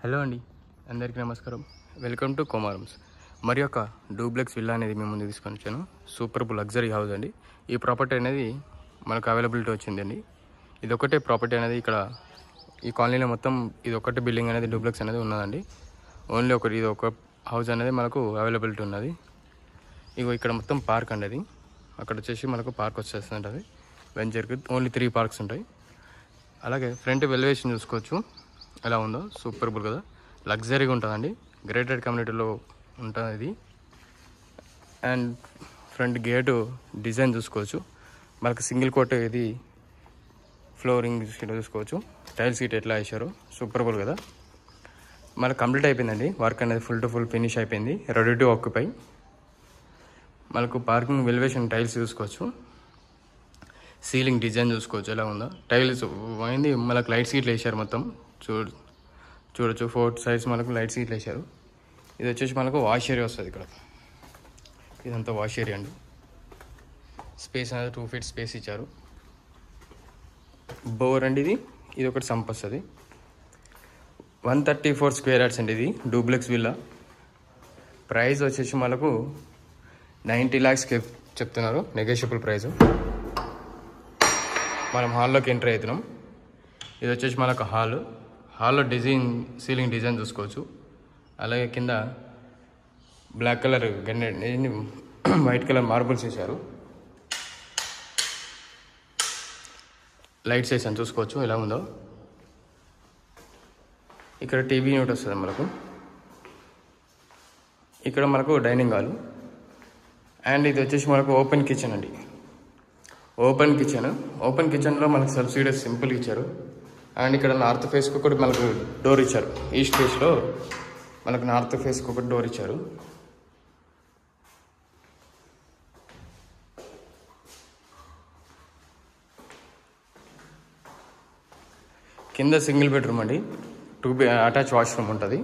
Hello అండి, అందరికీ నమస్కారం. వెల్కమ్ టు కోమారమ్స్. మరి యొక్క డూప్లెక్స్ విల్లా అనేది మేము ముందు తీసుకొని వచ్చాను. సూపర్ లగ్జరీ హౌస్ అండి. ఈ ప్రాపర్టీ అనేది మనకు అవైలబిలిటీ వచ్చిందండి. ఇది ఒకటే ప్రాపర్టీ అనేది ఇక్కడ ఈ కాలనీలో మొత్తం ఇది ఒకటే బిల్డింగ్ అనేది డూప్లెక్స్ అనేది ఉన్నదండి. ఓన్లీ ఇది ఒక హౌస్ అనేది మనకు అవైలబిలిటీ ఉన్నది. ఇగో ఇక్కడ మొత్తం పార్క్ అండి. అది అక్కడ వచ్చేసి మనకు పార్క్ వచ్చేస్తుంటుంది. వెంచర్కి ఓన్లీ 3 పార్క్స్ ఉంటాయి. అలాగే ఫ్రంట్ ఎలివేషన్ చూసుకోవచ్చు ఎలా ఉందో. సూపర్బుల్ కదా, లగ్జరీగా ఉంటుందండి. గ్రేటెడ్ కమ్యూనిటీలో ఉంటుంది ఇది. అండ్ ఫ్రంట్ గేటు డిజైన్ చూసుకోవచ్చు. మనకు సింగిల్ కోట్ ఇది ఫ్లోరింగ్ చూసుకోవచ్చు. టైల్స్ గీట్ ఎట్లా వేసారు, సూపర్బుల్ కదా. మనకు కంప్లీట్ అయిపోయిందండి. వర్క్ అనేది ఫుల్ టు ఫుల్ ఫినిష్ అయిపోయింది, రెడీ టు ఆక్యుపై. మనకు పార్కింగ్ ఎలివేషన్ టైల్స్ చూసుకోవచ్చు. సీలింగ్ డిజైన్ చూసుకోవచ్చు ఎలా ఉందో. టైల్స్ అయింది, మనకు లైట్స్ గీట్లు వేసారు మొత్తం. చూడొచ్చు 4 సైడ్స్ మనకు లైట్స్ గీట్లు వేసారు. ఇది వచ్చేసి మనకు వాష్ ఏరియా వస్తుంది. ఇక్కడ ఇదంతా వాష్ ఏరియా అండి. స్పేస్ అనేది 2 feet స్పేస్ ఇచ్చారు. బోర్ అండి ఇది ఒకటి సంప్ వస్తుంది. 134 square yards అండి. ఇది డూప్లెక్స్ విల్లా. ప్రైస్ వచ్చేసి మనకు 90 lakhs చెప్తున్నారు, నెగోషియబుల్ ప్రైస్. మనం హాల్లోకి ఎంటర్ అవుతున్నాం. ఇది వచ్చేసి మనకు హాల్లో డిజైన్ సీలింగ్ డిజైన్ చూసుకోవచ్చు. అలాగే కింద black colour white colour marbles వేసారు. లైట్స్ వేసాను చూసుకోవచ్చు ఎలా ఉందో. ఇక్కడ టీవీ యూనిట్ వస్తుంది మనకు. ఇక్కడ మనకు డైనింగ్ హాల్. అండ్ ఇది వచ్చేసి మనకు ఓపెన్ కిచెన్ అండి. ఓపెన్ కిచెన్లో మనకు సబ్సిడీ సింపుల్గా ఇచ్చారు. అండ్ ఇక్కడ నార్త్ ఫేస్కి ఒకటి మనకు డోర్ ఇచ్చారు. ఈస్ట్ ఫేస్లో మనకు నార్త్ ఫేస్కి ఒకటి డోర్ ఇచ్చారు. కింద సింగిల్ బెడ్రూమ్ అండి. 2 అటాచ్ వాష్రూమ్ ఉంటుంది.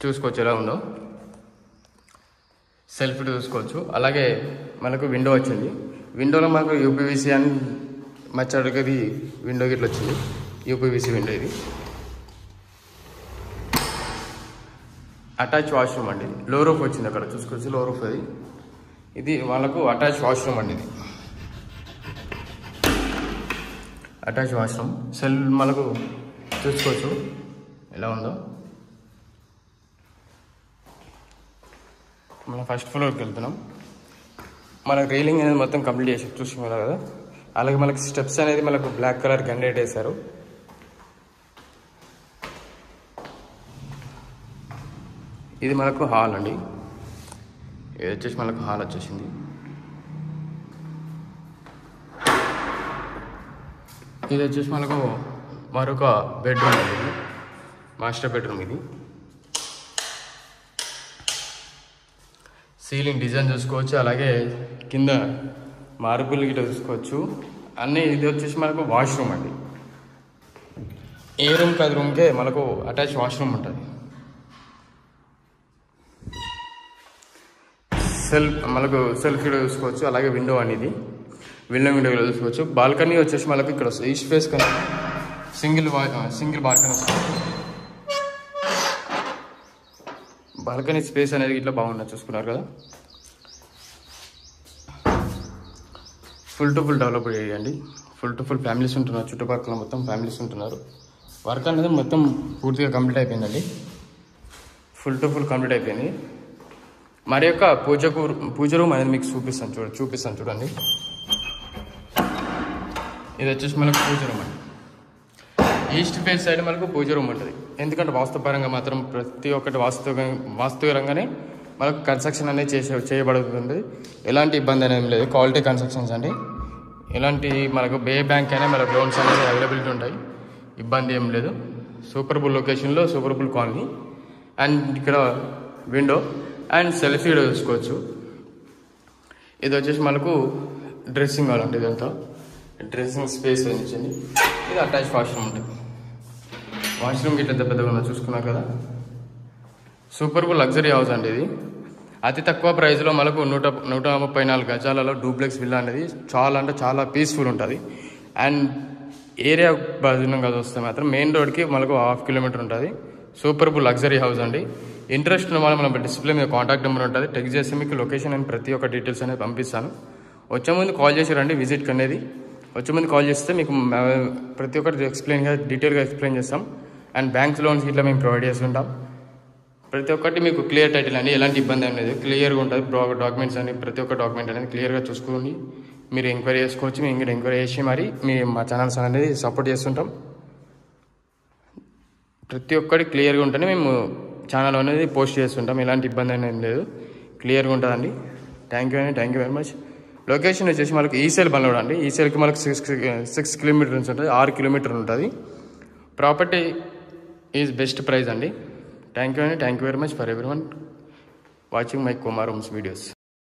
చూసుకోవచ్చు ఎలా ఉందో. సెల్ఫ్ చూసుకోవచ్చు. అలాగే మనకు విండో వచ్చింది. విండోలో మనకు యూపీవీసీ అని మచ్చడికి విండో గిట్ల వచ్చింది. యూపీవీసీ విండో ఇది. అటాచ్ వాష్రూమ్ అండి. లో రూఫ్ వచ్చింది అక్కడ చూసుకోవచ్చు. లో రూఫ్ అది. ఇది వాళ్ళకు అటాచ్ వాష్రూమ్ అండి. ఇది అటాచ్ వాష్రూమ్. సెల్ మనకు చూసుకోవచ్చు ఎలా ఉందో. మనం ఫస్ట్ ఫ్లోర్కి వెళ్తున్నాం. మనకు రైలింగ్ అనేది మొత్తం కంప్లీట్ చేసి చూసుకున్నారు కదా. అలాగే మనకి స్టెప్స్ అనేది మనకు బ్లాక్ కలర్ గ్రానైట్ వేశారు. ఇది మనకు హాల్ అండి. ఇది వచ్చేసి మనకు హాల్ వచ్చేసింది. ఇది వచ్చేసి మనకు మరొక బెడ్రూమ్ అండి. మాస్టర్ బెడ్రూమ్ ఇది. సీలింగ్ డిజైన్ చూసుకోవచ్చు. అలాగే కింద మార్బుల్ గిట్ట చూసుకోవచ్చు అన్నీ. ఇది వచ్చేసి మనకు వాష్రూమ్ అండి. ఏ రూమ్కి అది రూమ్కే మనకు అటాచ్ వాష్రూమ్ ఉంటుంది. మనకు సెల్ఫ్ చూసుకోవచ్చు. అలాగే విండో అనేది విండో చూసుకోవచ్చు. బాల్కనీ వచ్చేసి మనకు ఇక్కడ ఈస్ట్ ఫేస్ కన్నా సింగిల్ బాల్కనీ వస్తుంది. బాల్కనీ స్పేస్ అనేది ఇట్లా బాగున్నది చూసుకున్నారు కదా. ఫుల్ టు ఫుల్ డెవలప్ చేయండి. ఫుల్ టు ఫుల్ ఫ్యామిలీస్ ఉంటున్నారు. చుట్టుపక్కల మొత్తం ఫ్యామిలీస్ ఉంటున్నారు. వర్క్ అనేది మొత్తం పూర్తిగా కంప్లీట్ అయిపోయిందండి. ఫుల్ టు ఫుల్ కంప్లీట్ అయిపోయింది. మరి యొక్క పూజ రూమ్ అనేది మీకు చూపిస్తాను చూడండి. ఇది వచ్చేసి మనకు పూజ రూమ్ అండి. ఈస్ట్ ఫేస్ సైడ్ మనకు పూజ రూమ్ ఉంటుంది. ఎందుకంటే వాస్తుపరంగా మాత్రం ప్రతి ఒక్కటి వాస్తుపరంగానే మనకు కన్స్ట్రక్షన్ అనేది చేయబడుతుంది. ఎలాంటి ఇబ్బంది అనేది లేదు. క్వాలిటీ కన్స్ట్రక్షన్స్ అండి. ఎలాంటి మనకు బే బ్యాంక్ అయినా మనకు లోన్స్ అనేది అవైలబిలిటీ ఉంటాయి. ఇబ్బంది ఏం లేదు. సూపర్బుల్ లొకేషన్లో సూపర్బుల్ కాలనీ. అండ్ ఇక్కడ విండో అండ్ సెల్ఫీ చూసుకోవచ్చు. ఇది వచ్చేసి మనకు డ్రెస్సింగ్ హాల్ అంటే ఇదంతా డ్రెస్సింగ్ స్పేస్ ఇచ్చింది. ఇది అటాచ్ వాష్రూమ్ ఉంటుంది. వాష్రూమ్ గిట్ల పెద్దగా ఉందో చూసుకున్నారు కదా. సూపర్బుల్ లగ్జరీ హౌస్ అండి ఇది. అతి తక్కువ ప్రైస్లో మనకు 134 గజాలలో డూప్లెక్స్ విల్లా అనేది చాలా అంటే చాలా పీస్ఫుల్ ఉంటుంది. అండ్ ఏరియా బజనంగా వస్తే మాత్రం మెయిన్ రోడ్కి మనకు 1/2 కిలోమీటర్ ఉంటుంది. సూపర్బుల్ లగ్జరీ హౌస్ అండి. ఇంట్రెస్ట్ ఉన్న వాళ్ళు మన డిస్ప్లే మీద కాంటాక్ట్ నెంబర్ ఉంటుంది. టెక్స్ట్ చేస్తే మీకు లొకేషన్ అండ్ ప్రతి ఒక్క డీటెయిల్స్ అనేది పంపిస్తాను. వచ్చే ముందు కాల్ చేసి రండి విజిట్కి అనేది. వచ్చే ముందు కాల్ చేస్తే మీకు ప్రతి ఒక్కటి డీటెయిల్గా ఎక్స్ప్లెయిన్ చేస్తాం. అండ్ బ్యాంక్స్ లోన్స్ ఇట్లా మేము ప్రొవైడ్ చేస్తుంటాం. ప్రతి ఒక్కటి మీకు క్లియర్ టైటిల్ అండి, ఎలాంటి ఇబ్బంది ఏం లేదు. క్లియర్గా ఉంటుంది. డాక్యుమెంట్స్ అని ప్రతి ఒక్క డాక్యుమెంట్ అనేది క్లియర్గా చూసుకొని మీరు ఎంక్వైరీ చేసుకోవచ్చు. మేము ఇంకా ఎంక్వైరీ చేసి మరి మా ఛానల్స్ అనేది సపోర్ట్ చేస్తుంటాం. ప్రతి ఒక్కటి క్లియర్గా ఉంటేనే మేము ఛానల్ అనేది పోస్ట్ చేస్తుంటాం. ఎలాంటి ఇబ్బంది అనేది లేదు, క్లియర్గా ఉంటుందండి. Thank you very much. Location వచ్చేసి మనకు ఈసెల్ బండ్లో అండి. ఈసెల్కి మనకు 6 కిలోమీటర్స్ ఉంటుంది, 6 కిలోమీటర్లు ఉంటుంది. ప్రాపర్టీ ఈజ్ బెస్ట్ ప్రైస్ అండి. Thank you very much for everyone watching my Kumar homes videos.